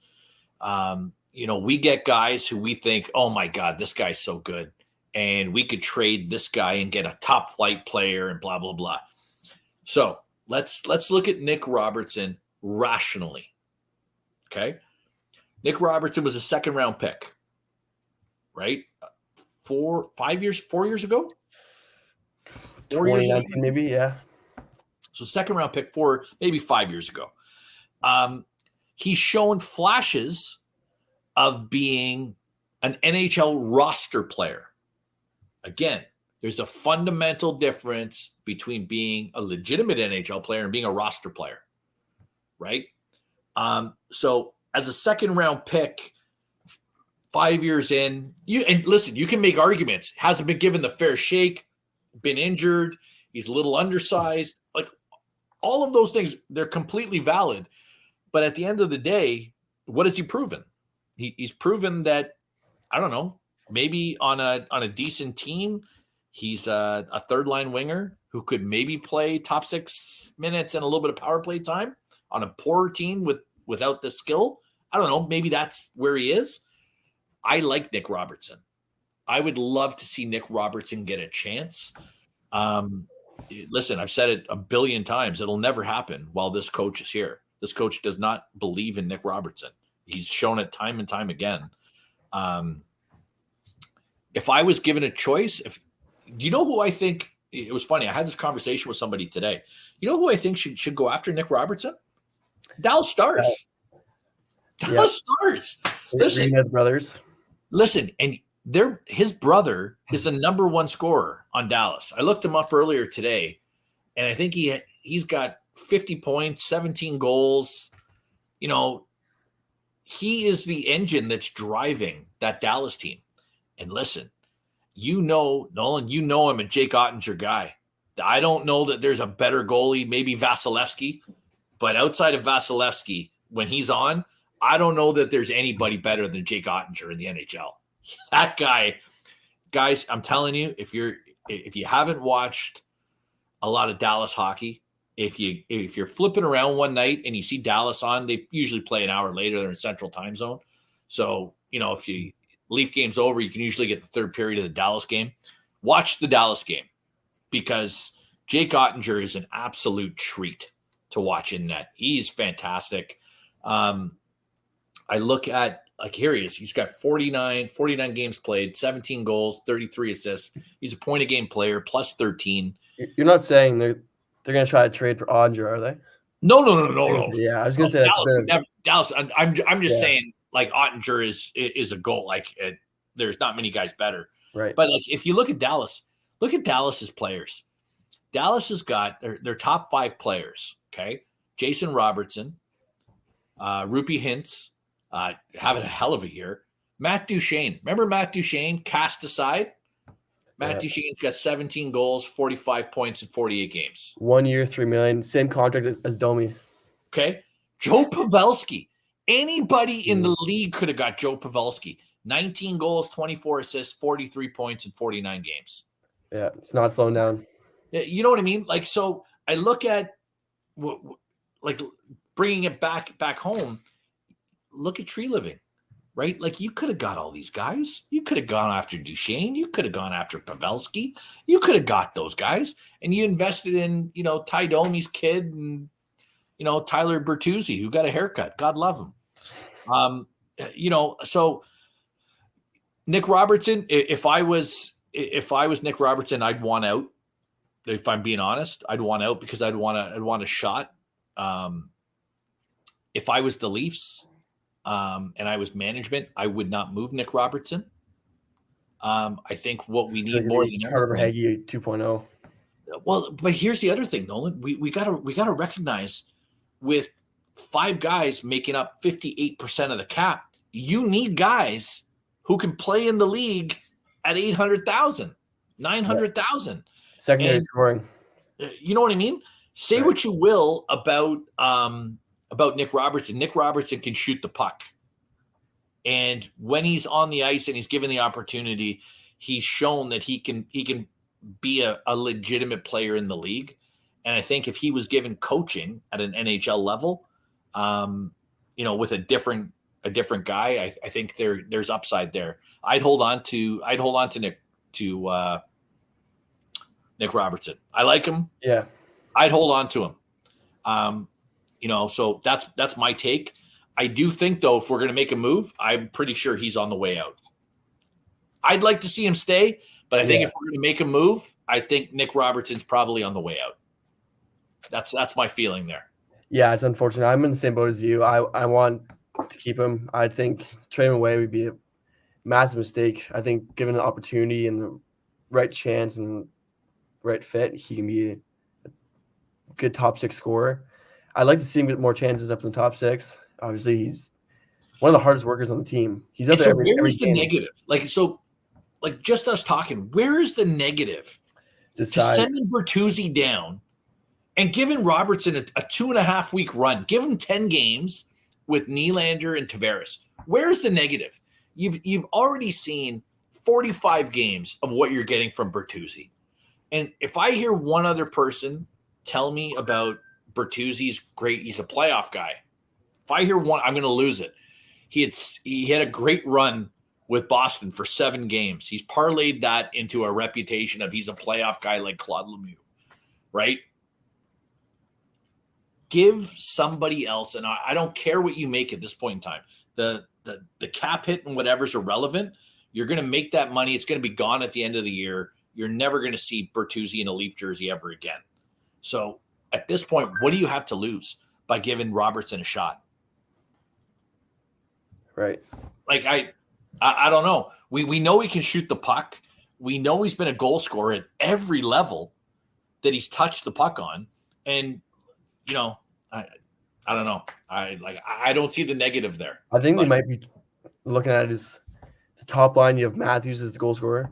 We get guys who we think, oh my God, this guy's so good. And we could trade this guy and get a top flight player and blah, blah, blah. So let's look at Nick Robertson rationally. Okay. Nick Robertson was a 2nd round pick, right? 4 years ago? 2019 maybe, yeah. So 2nd round pick maybe 5 years ago. He's shown flashes of being an NHL roster player. Again, there's a fundamental difference between being a legitimate NHL player and being a roster player, right? So as a 2nd round pick, 5 years in, you can make arguments. Hasn't been given the fair shake, been injured, he's a little undersized. Like all of those things, they're completely valid. But at the end of the day, what has he proven? He's proven that, I don't know, maybe on a decent team, he's a 3rd-line winger who could maybe play top 6 minutes and a little bit of power play time. On a poorer team without the skill, I don't know, maybe that's where he is. I like Nick Robertson. I would love to see Nick Robertson get a chance. Listen, I've said it a billion times. It'll never happen while this coach is here. This coach does not believe in Nick Robertson. He's shown it time and time again. If I was given a choice, do you know who I think? It was funny. I had this conversation with somebody today. You know who I think should go after Nick Robertson? Dallas Stars. Dallas Stars. Listen, brothers. Listen, and his brother is the number 1 scorer on Dallas. I looked him up earlier today, and I think he's got 50 points, 17 goals. He is the engine that's driving that Dallas team. And listen, Nolan, I'm a Jake Ottinger guy. I don't know that there's a better goalie, maybe Vasilevsky, but outside of Vasilevsky, when he's on, I don't know that there's anybody better than Jake Ottinger in the NHL. That guy, guys, I'm telling you, if you haven't watched a lot of Dallas hockey, if you're flipping around one night and you see Dallas on, they usually play an hour later. They're in Central Time Zone. So, if you Leaf game's over, you can usually get the 3rd period of the Dallas game. Watch the Dallas game because Jake Ottinger is an absolute treat to watch in net. He's fantastic. I look at, here he is. He's got 49 games played, 17 goals, 33 assists. He's a point-a-game player, plus 13. You're not saying they're going to try to trade for Ottinger, are they? No. Yeah, I was going to say Dallas. I'm just saying, like, Ottinger is a goal. Like, there's not many guys better. Right. But, like, if you look at Dallas's players. Dallas has got their top 5 players, okay? Jason Robertson, Rupi Hintz, having a hell of a year. Matt Duchene. Remember Matt Duchene cast aside? Matt Duchene's got 17 goals, 45 points in 48 games. 1 year, $3 million. Same contract as Domi. Okay. Joe Pavelski. Anybody in the league could have got Joe Pavelski. 19 goals, 24 assists, 43 points in 49 games. Yeah, it's not slowing down. You know what I mean? Like, so I look at, like, bringing it back home, look at Tree Living, right? Like, you could have got all these guys. You could have gone after Duchene. You could have gone after Pavelski. You could have got those guys. And you invested in, Ty Domi's kid and, Tyler Bertuzzi, who got a haircut. God love him. So Nick Robertson, if I was Nick Robertson, I'd want out. If I'm being honest, I'd want out because I'd want a shot. If I was the Leafs and I was management, I would not move Nick Robertson. I think what we need more than Carter Hagee 2.0. Well, but here's the other thing, Nolan. We gotta recognize with 5 guys making up 58% of the cap, you need guys who can play in the league at 800,000, 900,000. Secondary scoring. You know what I mean? Say what you will about Nick Robertson. Nick Robertson can shoot the puck. And when he's on the ice and he's given the opportunity, he's shown that he can be a legitimate player in the league. And I think if he was given coaching at an NHL level, with a different guy, I think there's upside there. I'd hold on to Nick Robertson. I like him. Yeah. I'd hold on to him. So that's my take. I do think, though, if we're going to make a move, I'm pretty sure he's on the way out. I'd like to see him stay, but I think if we're going to make a move, I think Nick Robertson's probably on the way out. That's my feeling there. Yeah, it's unfortunate. I'm in the same boat as you. I want to keep him. I think trading him away would be a massive mistake. I think given the opportunity and the right chance and right fit, he can be a good top 6 scorer. I'd like to see him get more chances up in the top 6. Obviously, he's one of the hardest workers on the team. He's up there every where's the game. negative? Just us talking, where is the negative? Decide. To sending Bertuzzi down and giving Robertson a 2.5 week run, give him 10 games with Nylander and Tavares. Where's the negative? You've already seen 45 games of what you're getting from Bertuzzi. And if I hear one other person tell me about Bertuzzi's great, he's a playoff guy. If I hear one, I'm going to lose it. He had a great run with Boston for 7 games. He's parlayed that into a reputation of he's a playoff guy like Claude Lemieux, right? Give somebody else, and I don't care what you make at this point in time. The cap hit and whatever's irrelevant. You're going to make that money. It's going to be gone at the end of the year. You're never going to see Bertuzzi in a Leaf jersey ever again. So at this point, what do you have to lose by giving Robertson a shot? Right. I don't know. We know he can shoot the puck. We know he's been a goal scorer at every level that he's touched the puck on. And, I don't know. I don't see the negative there. I think they might be looking at it as the top line. You have Matthews as the goal scorer.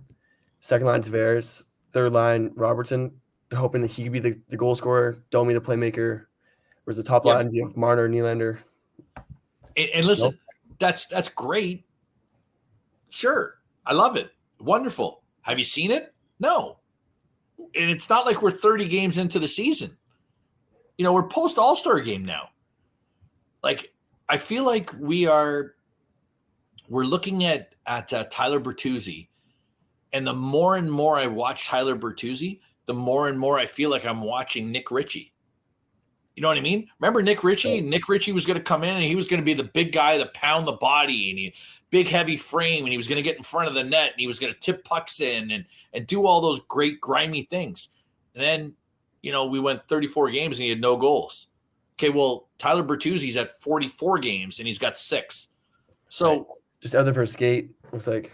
Second line, Tavares. Third line, Robertson. They're hoping that he could be the goal scorer, Domi the playmaker. Whereas the top lines, you have Marner, Nylander. And listen, that's great. Sure. I love it. Wonderful. Have you seen it? No. And it's not like we're 30 games into the season. We're post All-Star game now. I feel like we're looking at Tyler Bertuzzi, and the more and more I watch Tyler Bertuzzi, the more and more I feel like I'm watching Nick Ritchie. You know what I mean? Remember Nick Ritchie? Nick Ritchie was going to come in and he was going to be the big guy that pound the body and big heavy frame, and he was going to get in front of the net and he was going to tip pucks in and do all those great grimy things. And then, we went 34 games and he had no goals. Okay, well, Tyler Bertuzzi's at 44 games and he's got 6. So just out there for a skate. Looks like.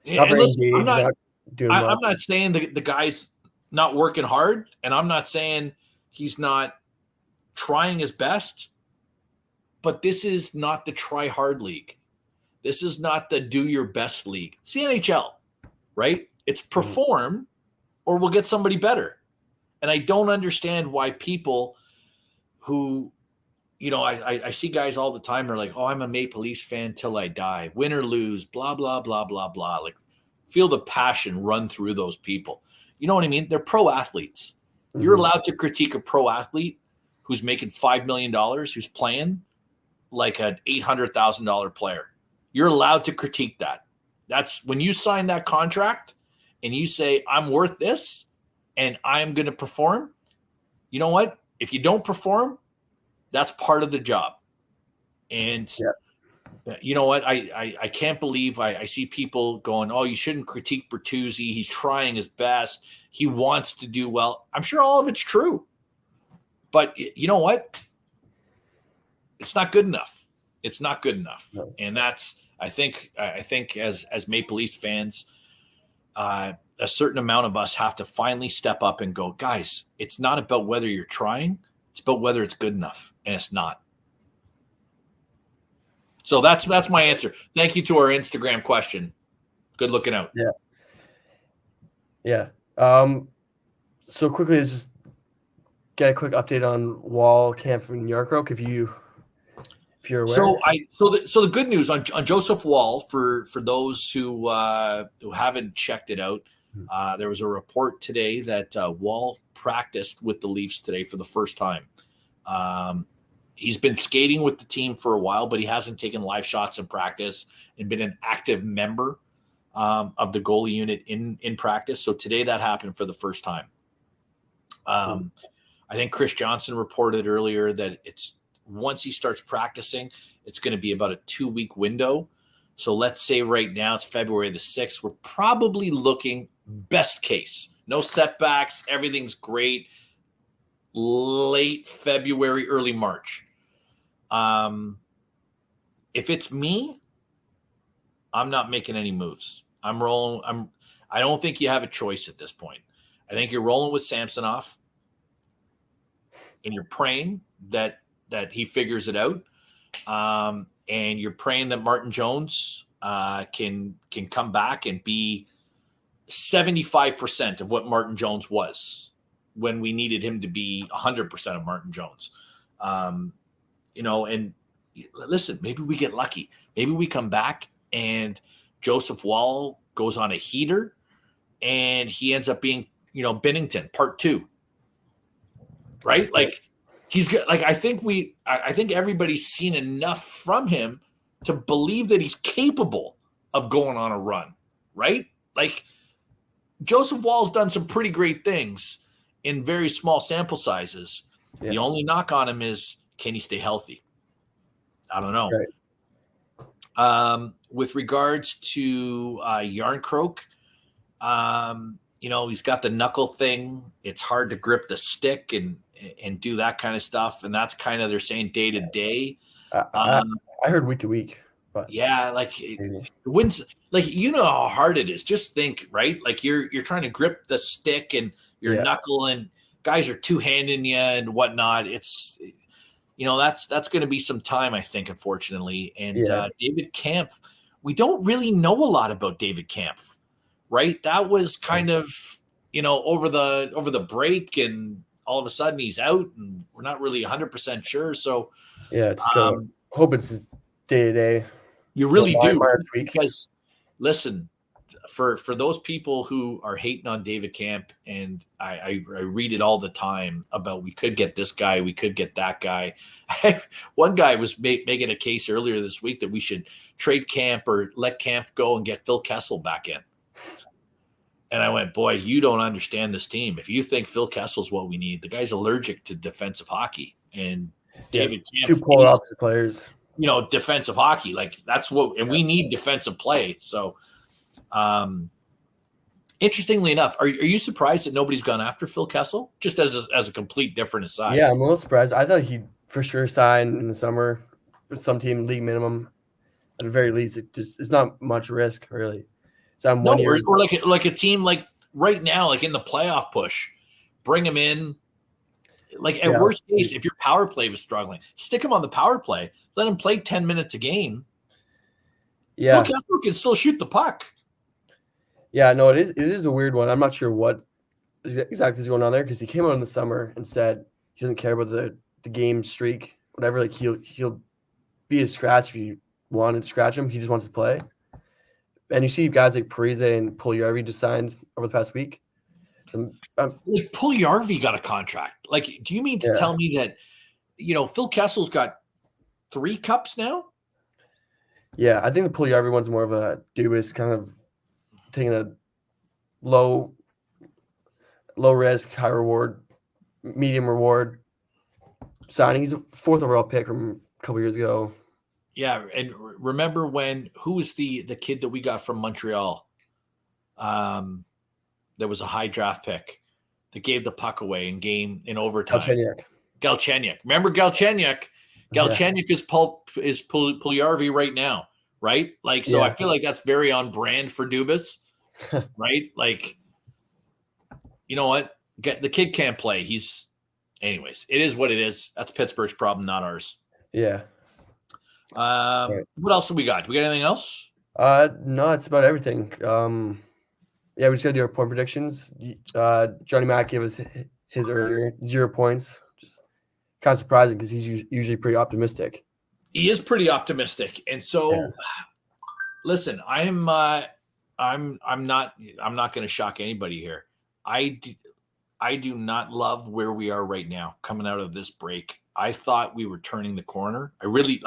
I'm not saying the guy's not working hard, and I'm not saying he's not trying his best, but this is not the try hard league. This is not the do your best league. It's the NHL, right? It's perform or we'll get somebody better. And I don't understand why people who, I see guys all the time are like, oh, I'm a Maple Leafs fan till I die. Win or lose, blah, blah, blah, blah, blah. Feel the passion run through those people. You know what I mean? They're pro athletes. Mm-hmm. You're allowed to critique a pro athlete who's making $5 million, who's playing like an $800,000 player. You're allowed to critique that. That's when you sign that contract and you say, I'm worth this and I'm going to perform. You know what? If you don't perform, that's part of the job. And you know what? I can't believe I see people going, oh, you shouldn't critique Bertuzzi. He's trying his best. He wants to do well. I'm sure all of it's true. But you know what? It's not good enough. It's not good enough. No. And that's, I think as Maple Leafs fans, a certain amount of us have to finally step up and go, guys, it's not about whether you're trying. It's about whether it's good enough. And it's not. So that's my answer. Thank you to our Instagram question. Good looking out. Yeah. So quickly, let's just get a quick update on Woll, Kampf and Jarnkrok. If you if you're aware. So the good news on Joseph Woll for those who haven't checked it out, there was a report today that Woll practiced with the Leafs today for the first time. He's been skating with the team for a while, but he hasn't taken live shots in practice and been an active member of the goalie unit in practice. So today that happened for the first time. I think Chris Johnson reported earlier that once he starts practicing, it's going to be about a 2-week window. So let's say right now it's February the 6th. We're probably looking best case. No setbacks. Everything's great. Late February, early March. If it's me, I'm not making any moves. I'm rolling. I don't think you have a choice at this point. I think you're rolling with Samsonov, and you're praying that he figures it out. And you're praying that Martin Jones can come back and be 75% of what Martin Jones was when we needed him to be 100% of Martin Jones. And listen, maybe we get lucky. Maybe we come back and Joseph Woll goes on a heater and he ends up being, Binnington part 2. Right? Like he's got, like, I think everybody's seen enough from him to believe that he's capable of going on a run, right? Like Joseph Woll's done some pretty great things in very small sample sizes. Yeah. The only knock on him is, can he stay healthy? I don't know. Right. With regards to Jarnkrok, he's got the knuckle thing. It's hard to grip the stick and do that kind of stuff. And that's kind of, they're saying day to day. I heard week to week. But yeah, like it wins. Like, how hard it is. Just think, right? Like you're trying to grip the stick and your knuckle, and guys are two-handing you and whatnot. It's, that's going to be some time, I think, unfortunately. And David Kampf, we don't really know a lot about David Kampf, right? That was kind of, over the break, and all of a sudden he's out, and we're not really 100% sure. So it's still hope it's day to day. You really do, because listen, for those people who are hating on David Kampf, and I read it all the time about we could get this guy, we could get that guy. One guy was making a case earlier this week that we should trade Kampf or let Kampf go and get Phil Kessel back in. And I went, boy, you don't understand this team. If you think Phil Kessel's what we need, the guy's allergic to defensive hockey. And David Kampf, two polar opposite players. Defensive hockey, like that's what, and we need defensive play. So, interestingly enough, are you surprised that nobody's gone after Phil Kessel? Just as a complete different aside. Yeah, I'm a little surprised. I thought he'd for sure sign in the summer with some team, league minimum. At the very least, it's not much risk, really. So I'm 1 year, or like a team like right now, like in the playoff push, bring him in. Like at worst case, if your power play was struggling, stick him on the power play. Let him play 10 minutes a game. Yeah, Phil Kessel can still shoot the puck. Yeah, no, it is a weird one. I'm not sure what exactly is going on there, because he came out in the summer and said he doesn't care about the game streak, whatever. Like he'll be a scratch if you wanted to scratch him. He just wants to play. And you see guys like Parise and Puljujarvi just signed over the past week. Like Puljujarvi got a contract. Like, do you mean to tell me that Phil Kessel's got 3 cups now? Yeah, I think the Puljujarvi one's more of a dubious kind of taking a low risk, high reward, medium reward signing. He's a 4th overall pick from a couple years ago. Yeah, and remember who was the kid that we got from Montreal? There was a high draft pick that gave the puck away in overtime. Galchenyuk. Remember Galchenyuk? Galchenyuk is Puljujarvi right now, right? Like, so I feel like that's very on brand for Dubas, right? Like, you know what? The kid can't play. Anyways, it is what it is. That's Pittsburgh's problem, not ours. Yeah. What else do we got? Do we got anything else? No, it's about everything. We just gotta do our point predictions. Johnny Mack gave us his earlier 0 points, just kind of surprising because he's usually pretty optimistic. He is pretty optimistic, and so listen, I'm not going to shock anybody here. I do not love where we are right now coming out of this break. I thought we were turning the corner. I really,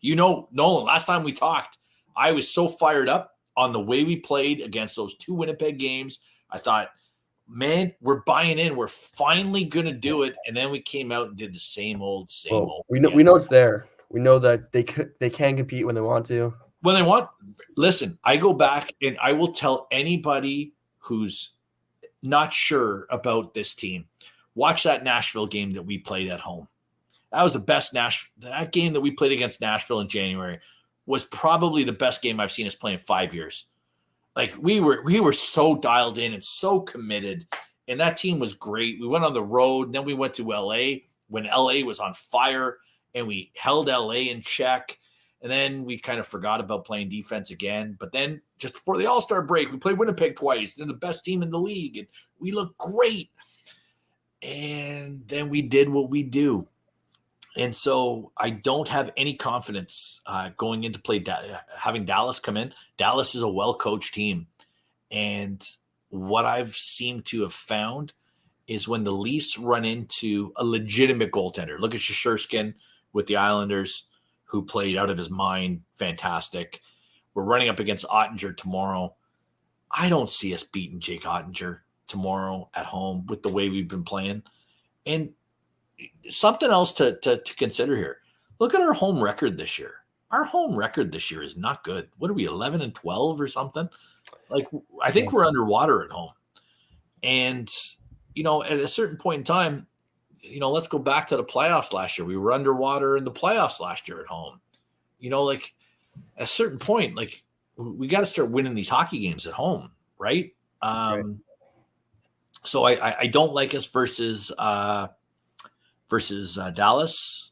Nolan, last time we talked, I was so fired up on the way we played against those 2 Winnipeg games. I thought, man, we're buying in. We're finally going to do it. And then we came out and did the same old. We know it's there. We know that they can compete when they want to. When they want. Listen, I go back and I will tell anybody who's not sure about this team, watch that Nashville game that we played at home. That was the best that game that we played against Nashville in January was probably the best game I've seen us play in 5 years. Like we were so dialed in and so committed, and that team was great. We went on the road, and then we went to LA when LA was on fire, and we held LA in check. And then we kind of forgot about playing defense again. But then just before the All-Star break, we played Winnipeg twice. They're the best team in the league, and we look great. And then we did what we do. And so I don't have any confidence going into play, having Dallas come in. Dallas is a well-coached team. And what I've seemed to have found is when the Leafs run into a legitimate goaltender. Look at Shesterkin with the Islanders, who played out of his mind. Fantastic. We're running up against Ottinger tomorrow. I don't see us beating Jake Ottinger tomorrow at home with the way we've been playing. And something else to consider here. Look at our home record this year. Our home record this year is not good. What are we, 11-12 or something? Like, I think we're underwater at home. And, at a certain point in time, let's go back to the playoffs last year. We were underwater in the playoffs last year at home. At a certain point, we got to start winning these hockey games at home, right? Right. So I don't like us versus Dallas.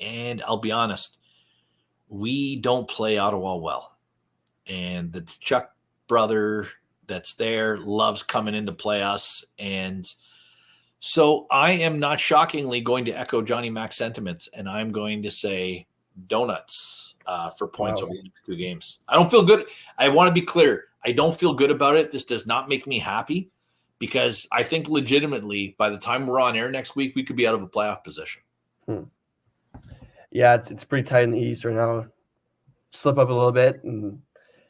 And I'll be honest, we don't play Ottawa well. And the Chuck brother that's there loves coming in to play us. And so I am not shockingly going to echo Johnny Mac's sentiments, and I'm going to say donuts for points over the next 2 games. I don't feel good. I want to be clear. I don't feel good about it. This does not make me happy because I think legitimately by the time we're on air next week, we could be out of a playoff position. Yeah, it's pretty tight in the East right now. Slip up a little bit and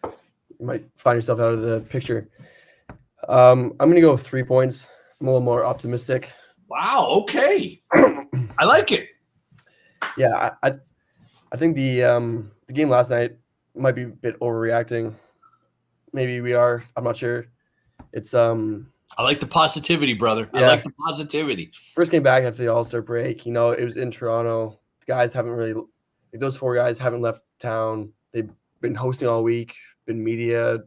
you might find yourself out of the picture. I'm going to go with 3 points. I'm a little more optimistic. Wow. Okay. I like it. Yeah, I think the game last night might be a bit overreacting. Maybe we are. I'm not sure. It's I like the positivity, brother. Yeah. I like the positivity. First game back after the All-Star break. It was in Toronto. The guys haven't really. Those 4 guys haven't left town. They've been hosting all week. Been media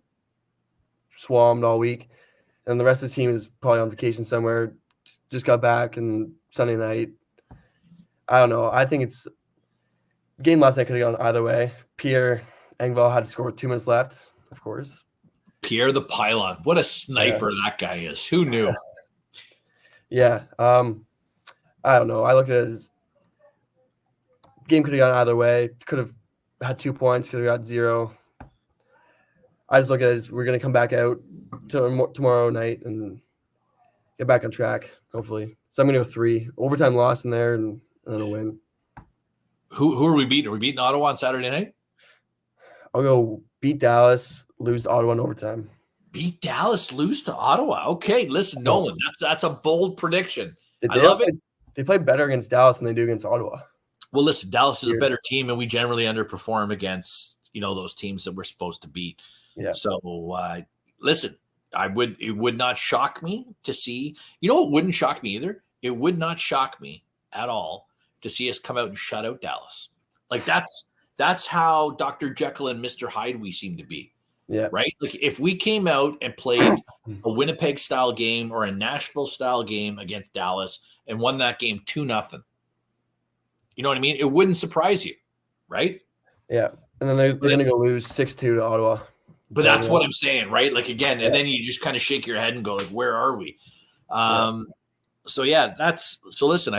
swarmed all week. And the rest of the team is probably on vacation somewhere. Just got back and Sunday night. I don't know. I think it's game last night could have gone either way. Pierre Engvall had to score with 2 minutes left, of course. Pierre the Pylon. What a sniper that guy is. Who knew? Yeah. I don't know. I look at it as game could have gone either way. Could have had 2 points. Could have got 0. I just look at it as we're going to come back out tomorrow night and get back on track, hopefully. So I'm going to go 3. Overtime loss in there and then a win. Who are we beating? Are we beating Ottawa on Saturday night? I'll go beat Dallas, lose to Ottawa in overtime. Beat Dallas, lose to Ottawa. Okay, listen, Nolan, that's a bold prediction. I love it. They play better against Dallas than they do against Ottawa. Well, listen, Dallas is a better team, and we generally underperform against those teams that we're supposed to beat. Yeah. So listen, it would not shock me to see. What wouldn't shock me either? It would not shock me at all to see us come out and shut out Dallas. Like that's how Dr. Jekyll and Mr. Hyde we seem to be. Yeah. Right? Like if we came out and played a Winnipeg style game or a Nashville style game against Dallas and won that game 2-0. You know what I mean? It wouldn't surprise you, right? Yeah. And then they're going to go lose 6-2 to Ottawa. But that's what I'm saying, right? Like again, and then you just kind of shake your head and go like, where are we? So listen,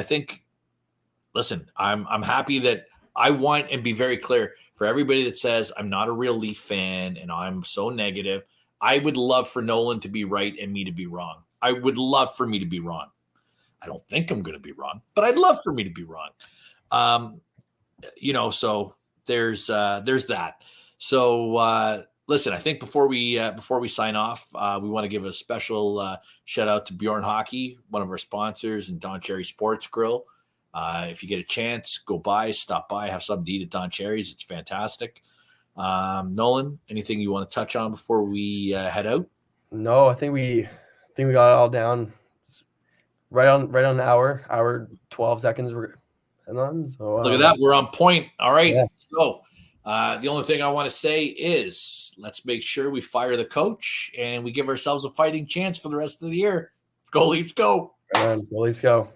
I'm happy that I want and be very clear for everybody that says I'm not a real Leaf fan and I'm so negative. I would love for Nolan to be right and me to be wrong. I would love for me to be wrong. I don't think I'm going to be wrong, but I'd love for me to be wrong. So there's that. So listen, I think before we sign off, we want to give a special shout out to Bjorn Hockey, one of our sponsors, and Don Cherry Sports Grill. If you get a chance, stop by, have something to eat at Don Cherry's. It's fantastic. Nolan, anything you want to touch on before we head out? No, I think we got it all down. Right on the hour 12 seconds. And on. So look at that, we're on point. All right. Yeah. So the only thing I want to say is let's make sure we fire the coach and we give ourselves a fighting chance for the rest of the year. Go Leafs, go. Go Leafs, go.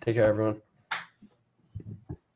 Take care, everyone.